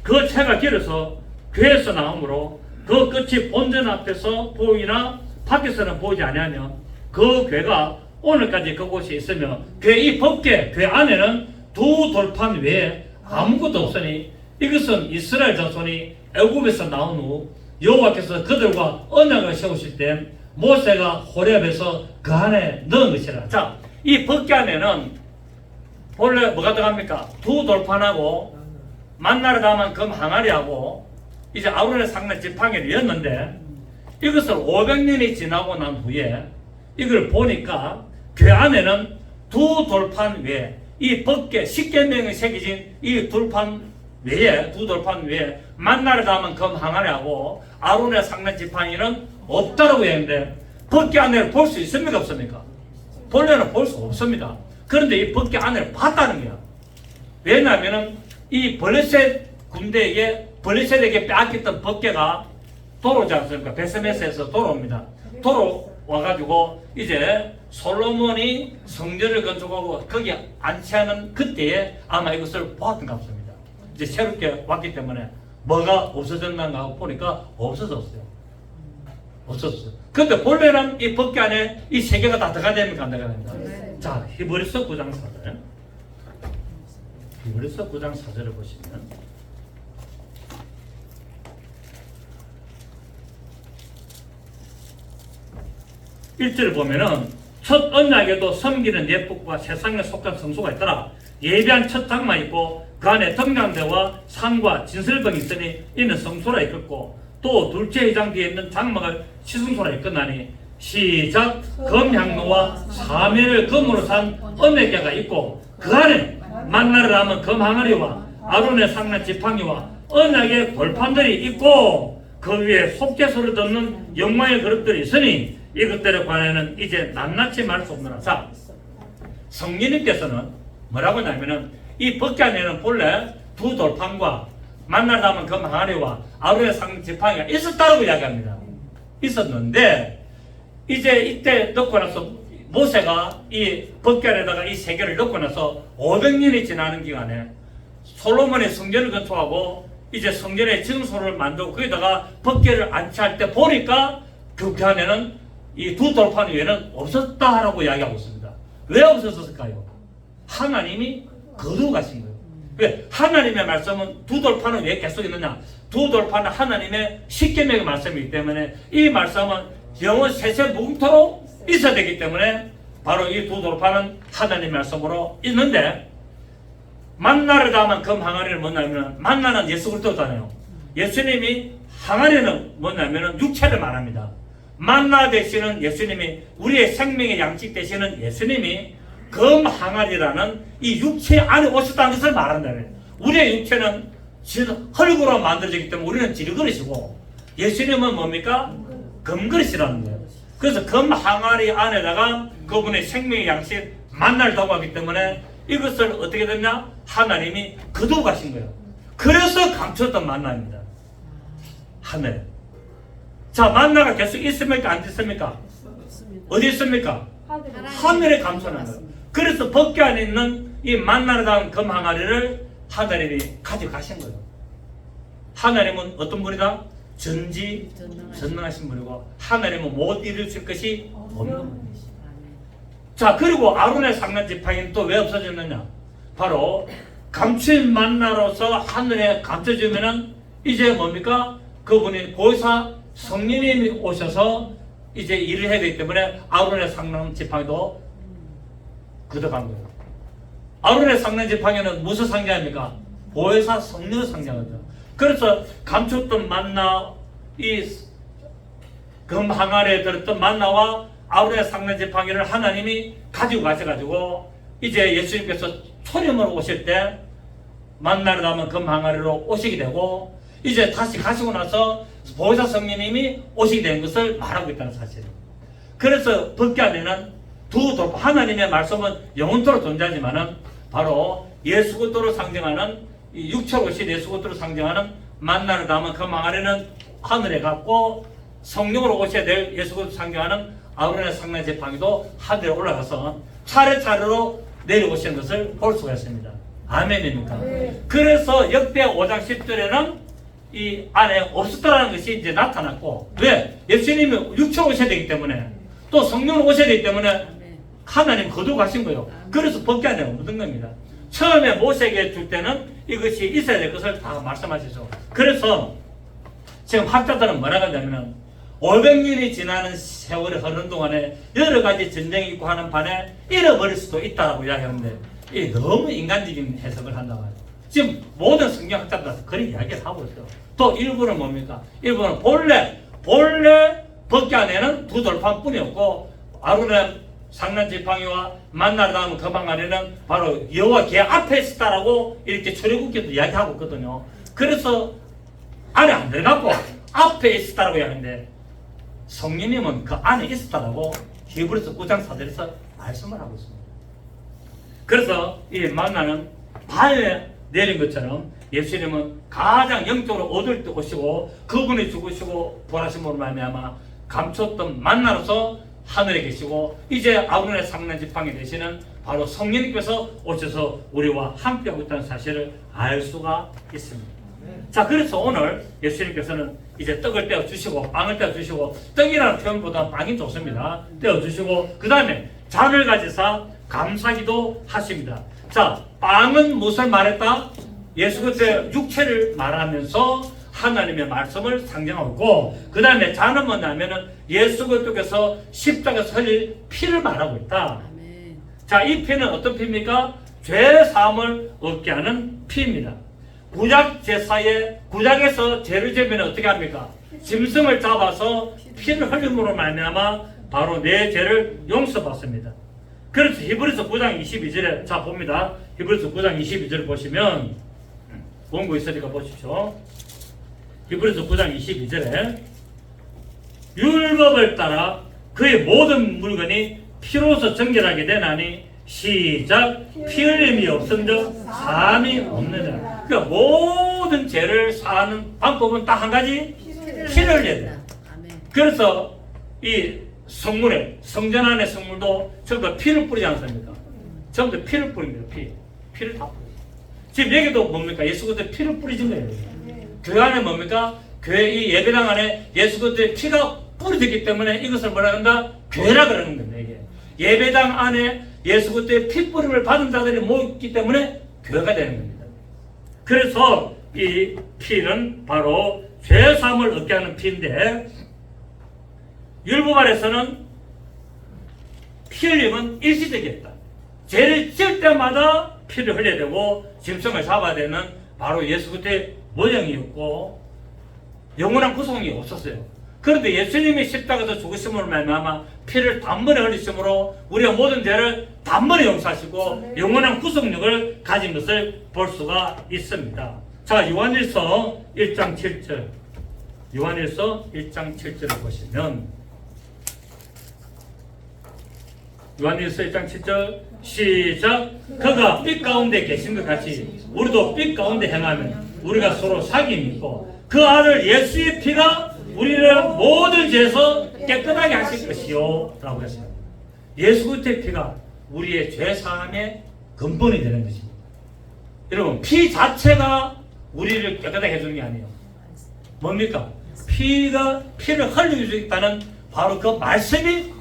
S1: 그 채가 길어서 교회에서 나오므로 그 끝이 본전 앞에서 보이나 밖에서는 보이지 아니하며 그 궤가 오늘까지 그곳에 있으며 이 법궤 궤 안에는 두 돌판 외에 아무것도 없으니 이것은 이스라엘 자손이 애굽에서 나온 후 여호와께서 그들과 언약을 세우실 때 모세가 호렙에서 그 안에 넣은 것이라. 자, 이 법궤 안에는 본래 뭐가 들어갑니까? 두 돌판하고 만나를 담은 금 항아리하고 이제 아론의 상내 지팡이였는데 이것을 500년이 지나고 난 후에 이걸 보니까 그 안에는 두 돌판 외에 이 법궤 십계명이 새겨진 이 돌판 외에 두 돌판 외에 만나를 담은 금 항아리하고 아론의 상내 지팡이는 없다라고 했는데 법궤 안에를 볼 수 있습니까 없습니까? 본래는 볼 수 없습니다. 그런데 이 법궤 안에를 봤다는 거야. 왜냐하면 이 블레셋 군대에게 블레셋에게 빼앗겼던 법궤가 돌아오지 않습니까? 베스메스에서 돌아옵니다. 돌아와가지고 이제 솔로몬이 성전을 건축하고 거기 안치하는 그때에 아마 이것을 보았던 것 같습니다. 이제 새롭게 왔기 때문에 뭐가 없어졌는가 하고 보니까 없어졌어요. 없었어요. 근데 본래는 이 법궤 안에 이 세 개가 다 들어가야 됩니까? 안 들어가야 됩니까? 네. 자, 히브리서 9장 4절. 히브리서 9장 4절을 보시면 1절을 보면은 첫 언약에도 섬기는 예법과 세상에 속한 성소가 있더라. 예비한 첫 장만 있고 그 안에 등잔대와 상과 진설병이 있으니 이는 성소라 이끌고 또 둘째 회장 뒤에 있는 장막을 시승소라 이끌나니 시작 금향로와 사면을 금으로 산 언약궤가 있고 그 안에 만나를 담은 금 항아리와 아론의 상내 지팡이와 언약의 돌판들이 있고 그 위에 속죄소를 듣는 영광의 그릇들이 있으니 이것들에 관해는 이제 낱낱이 말할 수 없느라. 자, 성령님께서는 뭐라고 하냐면은 이 법궤 안에는 본래 두 돌판과 만나를 담은 금 항아리와 아론의 상내 지팡이가 있었다고 이야기합니다. 있었는데 이제 이때 넣고 나서 모세가 이 법궤 안에다가 이 세 개를 넣고 나서 500년이 지나는 기간에 솔로몬의 성전을 건축하고 이제 성전의 증소를 만들고 거기다가 법궤를 안치할 때 보니까 그 안에는 이 두 돌판 외에는 없었다라고 이야기하고 있습니다. 왜 없었을까요? 하나님이 거두어 가신 거예요. 왜? 하나님의 말씀은 두 돌판은 왜 계속 있느냐? 두 돌판은 하나님의 십계명의 말씀이기 때문에 이 말씀은 영원 세세 무궁토록 있어야 되기 때문에 바로 이 두 돌판은 하나님의 말씀으로 있는데 만나를 담은 금 항아리는 뭐냐면 만나는 예수 그리스도잖아요. 예수님이 항아리는 뭐냐면 육체를 말합니다. 만나 되시는 예수님이 우리의 생명의 양식 되시는 예수님이 금 항아리라는 이 육체 안에 오셨다는 것을 말한다는 거예요. 우리의 육체는 흙으로 만들어지기 때문에 우리는 질그릇이고 예수님은 뭡니까? 금그릇이라는 거예요. 그래서 금 항아리 안에다가 그분의 생명의 양식 만나를 두고 하기 때문에 이것을 어떻게 됐냐? 하나님이 거두어 가신 거예요. 그래서 감췄던 만나입니다. 하늘. 자, 만나가 계속 있습니까? 안 있습니까? 어디 있습니까? 하늘에 감춰놓은 거예요. 그래서 법궤 안에 있는 이 만나를 담은 금 항아리를 하나님이 가져가신 거예요. 하나님은 어떤 분이다? 전지전능하신 분이고 하나님은 못 이루실 것이 없는 분이죠. 자, 그리고 아론의 상내 지팡이는 또 왜 없어졌느냐? 바로 감춘 만나로서 하늘에 감춰지면은 이제 뭡니까? 그분이 보혜사 성령님이 오셔서 이제 일을 해야 되기 때문에 아론의 상내 지팡이도 걷어간 거예요. 아론의 상내 지팡이는 무슨 상징입니까? 보혜사 성령을 상징하죠. 그래서 감췄던 만나, 이 금 항아리에 들었던 만나와 아론의 상내 지팡이를 하나님이 가지고 가셔가지고 이제 예수님께서 초림으로 오실 때 만나를 담은 금 항아리로 오시게 되고 이제 다시 가시고 나서 보혜사 성령님이 오시게 된 것을 말하고 있다는 사실이에요. 그래서 법궤 안에는 두 돌판, 하나님의 말씀은 영원토록 존재하지만은 바로 예수 그리스도를 상징하는 이 육체로 오신 예수 그리스도를 상징하는 만나를 담은 금 항아리는 하늘에 갔고 성령으로 오셔야 될 예수 그리스도를 상징하는 아론의 상내 지팡이도 하늘에 올라가서 차례차례로 내려오시는 것을 볼 수가 있습니다. 아멘입니까? 그래서 역대 5장 10절에는 이 안에 없었다라는 것이 이제 나타났고, 왜? 예수님이 육체로 오셔야 되기 때문에, 또 성령으로 오셔야 되기 때문에 하나님 거두고 가신 거예요. 그래서 법궤 안에 묻은 겁니다. 처음에 모세에게 줄 때는 이것이 있어야 될 것을 다 말씀하시죠. 그래서 지금 학자들은 뭐라고 하냐면 500년이 지나는 세월이 흐르는 동안에 여러 가지 전쟁이 있고 하는 반에 잃어버릴 수도 있다고 이야기하는데, 이 너무 인간적인 해석을 한다고 해요. 지금 모든 성경학자들은 그런 이야기를 하고 있어요. 또 일부는 뭡니까? 일부는 본래 법궤 안에는 두 돌판뿐이었고 아론의 상난 지팡이와 만나러 나오는 그 방 안에는 바로 여호와 궤 앞에 있었다라고 이렇게 출애굽기도 이야기하고 있거든요. 그래서 안에 안 들어갔고 앞에 있었다라고 이야기하는데, 성령님은 그 안에 있었다라고 히브리서 9장 4절에서 말씀을 하고 있습니다. 그래서 이 만나는 밤에 내린 것처럼 예수님은 가장 영적으로 어두울 때 오시고 그분이 죽으시고 부활하심으로 말미암아 감췄던 만나로서 하늘에 계시고, 이제 아론의 상난 지팡이 되시는 바로 성령님께서 오셔서 우리와 함께하고 있다는 사실을 알 수가 있습니다. 자, 그래서 오늘 예수님께서는 이제 떡을 떼어 주시고 빵을 떼어 주시고, 떡이라는 표현보다 빵이 좋습니다. 떼어 주시고 그 다음에 잔을 가지사 감사기도 하십니다. 자, 빵은 무엇을 말했다? 예수 그때 육체를 말하면서 하나님의 말씀을 상징하고 있고, 그 다음에 잔은 뭐냐면은 예수 그리스도께서 십자가에서 흘릴 피를 말하고 있다. 자, 이 피는 어떤 피입니까? 죄 사함을 얻게 하는 피입니다. 구약 제사에 구약에서 죄를 지으면 어떻게 합니까? 짐승을 잡아서 피를 흘림으로 말미암아 바로 내 죄를 용서받습니다. 그래서 히브리서 9장 22절에 자 봅니다. 히브리서 9장 22절을 보시면 원고 있으니까 보십시오. 히브리서 9장 22절에 율법을 따라 그의 모든 물건이 피로서 정결하게 되나니 시작 피 흘림이 없음즉 사함이 없느니라. 그러니까 모든 죄를 사하는 방법은 딱 한 가지, 피를 흘려야 돼요. 그래서 이 성물에 성전 안의 성물도 전부 다 피를 뿌리지 않습니까? 전부 다 피를 뿌립니다. 피를 다 뿌려요. 지금 여기도 뭡니까? 예수 그리스도의 피를 뿌리신 거예요. 교회 안에 뭡니까? 교회 이 예배당 안에 예수 그리스도의 피가 뿌려졌기 때문에 이것을 뭐라 한다? 교회라 그러는 겁니다. 이게 예배당 안에 예수 그리스도의 피 뿌림을 받은 자들이 모였기 때문에 교회가 되는 겁니다. 그래서 이 피는 바로 죄 사함을 얻게 하는 피인데, 율법 아래서는 피 흘림은 일시적이었다. 죄를 지을 때마다 피를 흘려야 되고 짐승을 잡아야 되는 바로 예수 그리스도의 모형이었고 영원한 구속이 없었어요. 그런데 예수님이 십자가에서 죽으심으로 말미암아 피를 단번에 흘리심으로 우리가 모든 죄를 단번에 용서하시고 영원한 구속력을 가진 것을 볼 수가 있습니다. 자, 요한일서 1장 7절 요한일서 1장 7절을 보시면 요한일서 1장 7절 시작 그가 빛 가운데 계신 것 같이 우리도 빛 가운데 행하면 우리가 서로 사귐이 있고 그 아들 예수의 피가 우리를 모든 죄에서 깨끗하게 하실 것이요 라고 했습니다. 예수 그리스도의 피가 우리의 죄 사함의 근본이 되는 것입니다. 여러분, 피 자체가 우리를 깨끗하게 해주는 게 아니에요. 뭡니까? 피를 흘릴 수 있다는 바로 그 말씀이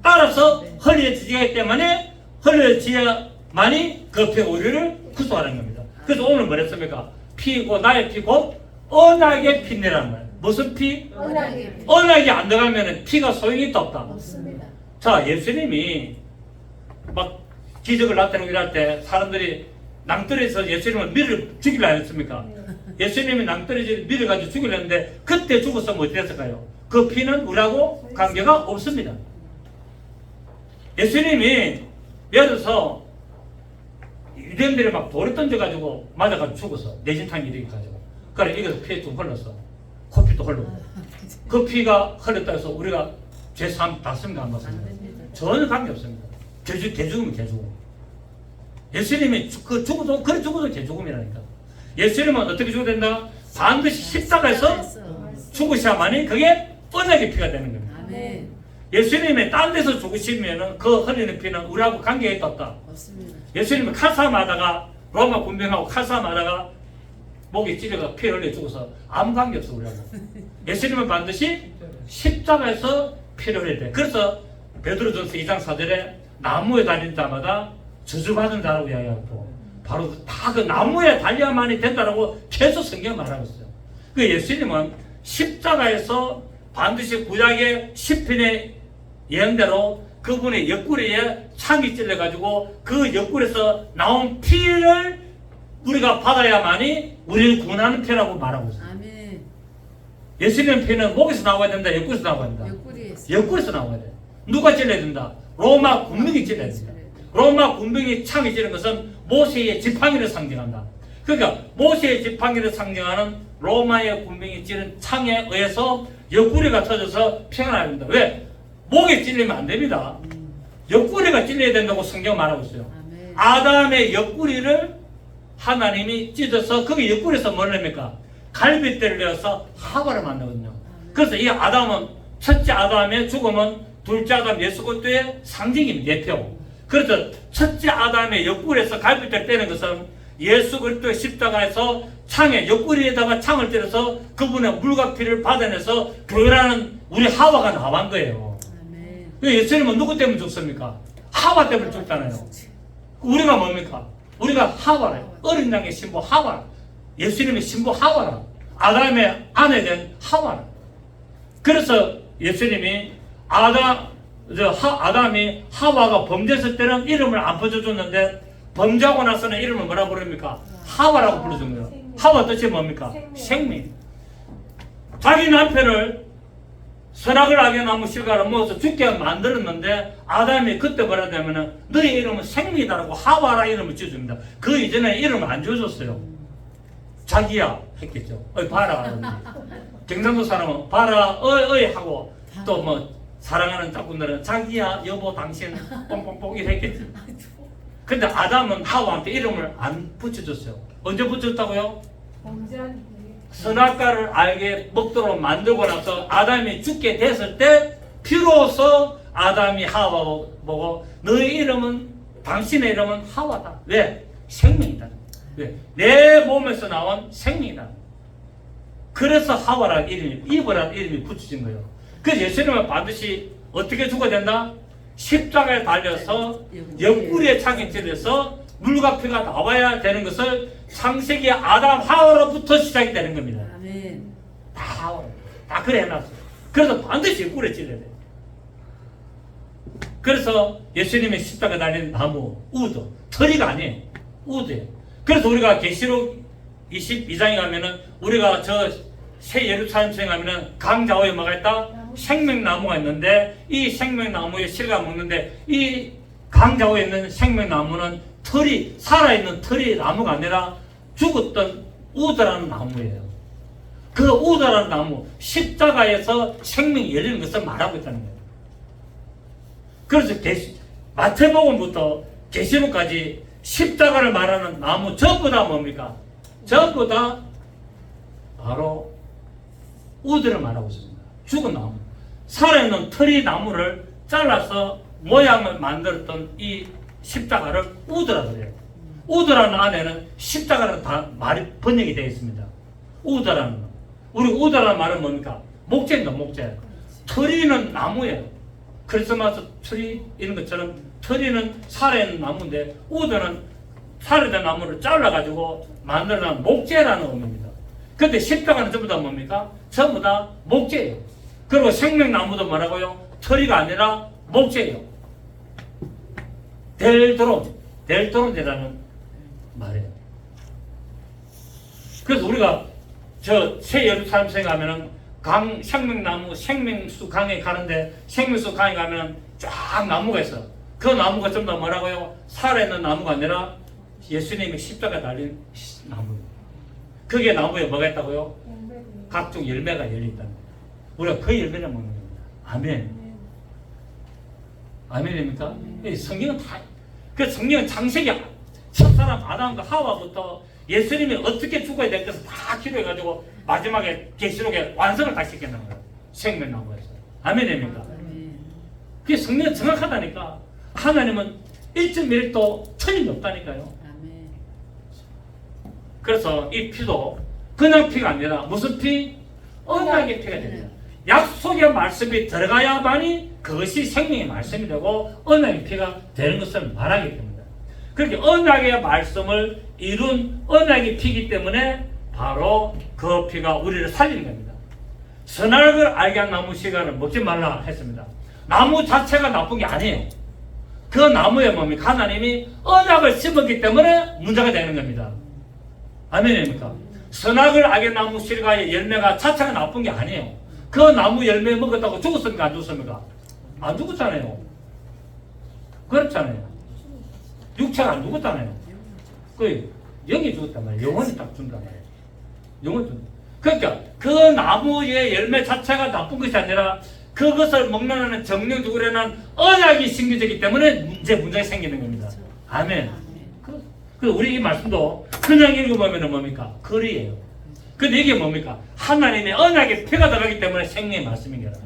S1: 따라서 흘려지기 때문에 흘려지야만이 그 피가 우리를 구속하는 겁니다. 그래서 오늘 뭐랬습니까? 피고 나의 피고 언약의 피내란 말이에요. 무슨 피? 언약이 안 들어가면 피가 소용이 있다 없다?
S2: 없습니다.
S1: 자, 예수님이 막 기적을 나타내고 이럴 때 사람들이 낭떠러지에서 예수님을 밀을 죽이려 했습니까? 예수님이 낭떠러지를 밀어가지고 죽이려 했는데 그때 죽었으면 어떻게 됐을까요? 그 피는 우리하고 관계가 없습니다. 예수님이 예를 들어서 유대인들이 막 돌을 던져가지고 맞아가지고 죽었어. 내진탕 일으켜가지고. 그래 이거 피에 좀 흘렀어. 코피도 흘르고. 그 피가 흘렀다 해서 우리가 죄사함 받습니까? 안 받습니까? 전혀 관계없습니다. 개죽으면 개죽음. 예수님이 그래 죽어도 개죽음이라니까. 예수님은 어떻게 죽어야 된다? 반드시 십자가에서 죽으셔야만이 그게 언약의 피가 되는 겁니다.
S2: 아멘.
S1: 예수님이 딴 데서 죽으시면 그 흘리는 피는 우리하고 관계가 있다 없다?
S2: 없습니다.
S1: 예수님은 칼싸움하다가 로마 군병하고 칼싸움 하다가 목에 찔려가 피 흘려 죽어서 아무 관계 없어 우리하고. 예수님은 반드시 십자가에서 피를 흘려야 돼. 그래서 베드로전서 2장 4절에 나무에 달린 자마다 저주받은 자라고 이야기하고 바로 다 그 나무에 달려야만이 된다라고 계속 성경 말하고 있어요. 그 예수님은 십자가에서 반드시 구약의 시편의 예언대로 그분의 옆구리에 창이 찔려가지고 그 옆구리에서 나온 피를 우리가 받아야만이 우리를 구원하는 피라고 말하고 있어요.
S2: 아멘.
S1: 예수님의 피는 목에서 나와야 된다, 옆구리에서 나와야 된다.
S2: 옆구리에서.
S1: 옆구리에서 나와야 돼. 누가 찔러야 된다? 로마 군병이 찔러야 된다. 로마 군병이 창이 찌른 것은 모세의 지팡이를 상징한다. 그러니까 모세의 지팡이를 상징하는 로마의 군병이 찌른 창에 의해서 옆구리가 터져서 피가 나야 된다. 왜? 목에 찔리면 안 됩니다. 옆구리가 찔려야 된다고 성경 말하고 있어요.
S2: 아멘.
S1: 아담의 옆구리를 하나님이 찢어서 거기 옆구리에서 뭘 냅니까? 갈빗대를 내어서 하와를 만들거든요. 그래서 이 아담은 첫째 아담의 죽음은 둘째 아담 예수 그리스도의 상징입니다. 예표. 그래서 첫째 아담의 옆구리에서 갈빗대를 떼는 것은 예수 그리스도의 십자가에서 창에 옆구리에다가 창을 때려서 그분의 물과 피를 받아내서 교회라는 우리 하와가 나온 거예요.
S2: 아멘.
S1: 예수님은 누구 때문에 죽습니까? 하와 때문에 죽잖아요. 우리가 뭡니까? 우리가 하와래요. 어린 양의 신부 하와. 예수님의 신부 하와라. 아담의 아내 된 하와라. 그래서 예수님이 아담이 하와가 범죄했을 때는 이름을 안 붙여줬는데 범죄하고 나서는 이름을 뭐라고 부릅니까? 하와라고 불러준 거예요. 하와 뜻이 뭡니까? 생명. 자기 남편을 선악을 알게 나무 실과를 먹어서 죽게 만들었는데 아담이 그때 뭐라 하냐면은 너의 이름은 생명이다라고 하와라 이름을 지어줍니다. 그 이전에 이름을 안 지어줬어요. 자기야 했겠죠. 어이 봐라. 경상도 사람은 봐라 어이 하고 또 뭐 사랑하는 짝꿍들은 자기야 여보 당신 뽕뽕뽕 이렇게 했겠지. 근데 아담은 하와한테 이름을 안 붙여줬어요. 언제 붙였다고요? 선악과를 알게 먹도록 만들고 나서 아담이 죽게 됐을 때 비로소 아담이 하와 보고 너의 이름은 당신의 이름은 하와다. 왜? 생명이다. 왜? 내 몸에서 나온 생명이다. 그래서 하와라는 이름이 이브라는 이름이 붙여진 거예요. 그래서 예수님은 반드시 어떻게 죽어야 된다? 십자가에 달려서 옆구리에 창이 찔려서 물과 피가 나와야 되는 것을 창세기 아담 하와로부터 시작이 되는 겁니다.
S2: 아멘.
S1: 다 하와. 다 그래 해놨어요. 그래서 반드시 옆구리에 찔려야 돼요. 그래서 예수님의 십자가에 달린 나무, 우드, 터리가 아니에요. 우드예요. 그래서 우리가 계시록 22장에 가면은 우리가 저 새 예루살렘성에 가면은 강좌호에 뭐가 있다? 생명나무가 있는데 이 생명나무에 실가 먹는데 이 강좌호에 있는 생명나무는 털이 살아있는 털이 나무가 아니라 죽었던 우드라는 나무예요. 그 우드라는 나무 십자가에서 생명이 열리는 것을 말하고 있다는 거예요. 그래서 마태복음부터 계시록까지 십자가를 말하는 나무 전부 다 뭡니까? 전부 다 바로 우드를 말하고 있습니다. 죽은 나무. 살아있는 털이 나무를 잘라서 모양을 만들었던 이 십자가를 우드라 그래요. 우드라는 안에는 십자가는 다 말이 번역이 되어 있습니다. 우드라는 거. 우리 우드라는 말은 뭡니까? 목재입니다. 목재. 털이는 나무예요. 크리스마스 트리 이런 것처럼 털이는 살아있는 나무인데 우드는 살아있는 나무를 잘라가지고 만들어낸 목재라는 의미입니다. 근데 십자가는 전부 다 뭡니까? 전부 다 목재예요. 그리고 생명나무도 뭐라고요? 털이가 아니라 목재예요. 델드론이라는 말이에요. 그래서 우리가 저 새 예루살렘성에 가면은 생명나무, 생명수 강에 가는데 생명수 강에 가면은 쫙 나무가 있어. 그 나무가 전부 다 뭐라고요? 살아있는 나무가 아니라 예수님이 십자가에 달린 나무입니다. 그게 나무에 뭐가 있다고요? 각종 열매가 열린다는 거예요. 우리가 그 열매를 먹는 겁니다. 아멘. 아멘입니까? 성경은 다, 그 성경은 창세기 첫사람 아담과 하와부터 예수님이 어떻게 죽어야 될 것을 다 기록해가지고 마지막에 계시록에 완성을 다 시켰는 거예요. 생명나무에서. 아멘입니까? 그게 성경은 정확하다니까. 하나님은 1.1도 틀림이 없다니까요. 그래서 이 피도 그냥 피가 아니라 무슨 피? 언약의 피가 됩니다. 약속의 말씀이 들어가야만이 그것이 생명의 말씀이 되고 언약의 피가 되는 것을 말하기 때문입니다. 그렇게 언약의 말씀을 이룬 언약의 피이기 때문에 바로 그 피가 우리를 살리는 겁니다. 선악을 알게 한 나무 씨가를 먹지 말라 했습니다. 나무 자체가 나쁜 게 아니에요. 그 나무에 뭡니까? 하나님이 언약을 심었기 때문에 문제가 되는 겁니다. 아멘입니까? 선악을 알게 나무 씨가의 열매가 자체가 나쁜 게 아니에요. 그 나무 열매 먹었다고 죽었습니까? 안 죽었습니까? 안 죽었잖아요. 그렇잖아요. 육체가 안 죽었잖아요. 그 영이 죽었단 말이에요. 영혼이 딱 죽는단 말이에요. 영혼이 죽는다. 그러니까 그 나무의 열매 자체가 나쁜 것이 아니라 그것을 먹는 정령 죽으려는 언약이 심겨지기 때문에 문제가 생기는 겁니다. 아멘. 그 우리 이 말씀도 그냥 읽어보면 뭡니까? 글이에요. 근데 이게 뭡니까? 하나님의 언약의 피가 들어가기 때문에 생명의 말씀인 거라.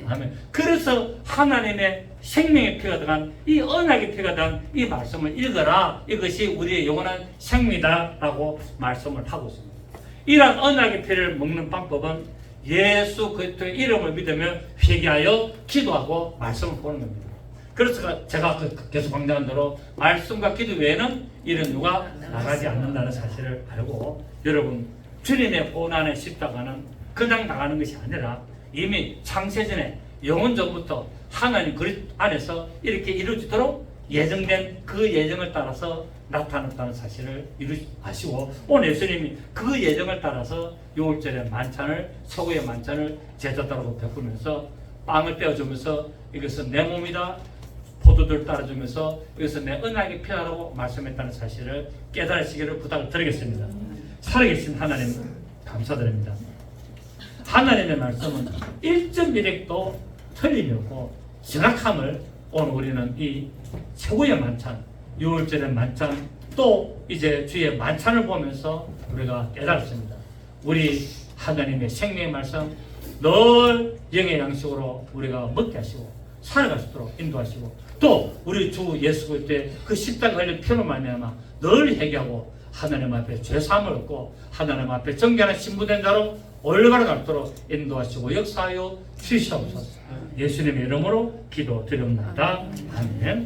S1: 아멘. 그래서 하나님의 생명의 피가 들어간 이 언약의 피가 들어간 이 말씀을 읽어라. 이것이 우리의 영원한 생명이다라고 말씀을 하고 있습니다. 이러한 언약의 피를 먹는 방법은 예수 그리스도의 이름을 믿으며 회개하여 기도하고 말씀을 보는 겁니다. 그래서 제가 계속 강조한 대로 말씀과 기도 외에는 이런 누가 나가지 않는다는 사실을 알고, 여러분 주님의 고난의 십자가는 그냥 나가는 것이 아니라 이미 창세전에 영원전부터 하나님 그리스도 안에서 이렇게 이루어지도록 예정된 그 예정을 따라서 나타났다는 사실을 아시고, 오늘 예수님이 그 예정을 따라서 6월절의 만찬을, 소고의 만찬을 제자들하고 베푸면서 빵을 떼어주면서 이것은 내 몸이다, 포도주를 따라주면서 이것은 내 언약의 피라고 말씀했다는 사실을 깨달으시기를 부탁을 드리겠습니다. 살아계신 하나님 감사드립니다. 하나님의 말씀은 1.1핵도 틀림이 없고 정확함을 오늘 우리는 이 최고의 만찬, 6월절의 만찬, 또 이제 주의 만찬을 보면서 우리가 깨달았습니다. 우리 하나님의 생명의 말씀 늘 영의 양식으로 우리가 먹게 하시고 살아갈 수 있도록 인도하시고, 또 우리 주 예수 그리스도의 그 십자가 흘린 피로 말미암아 늘 회개하고 하나님 앞에 죄사함을 얻고 하나님 앞에 정결한 신부된 자로 올바로 갈도록 인도하시고 역사하여 주시옵소서. 예수님의 이름으로 기도드립니다. 아멘.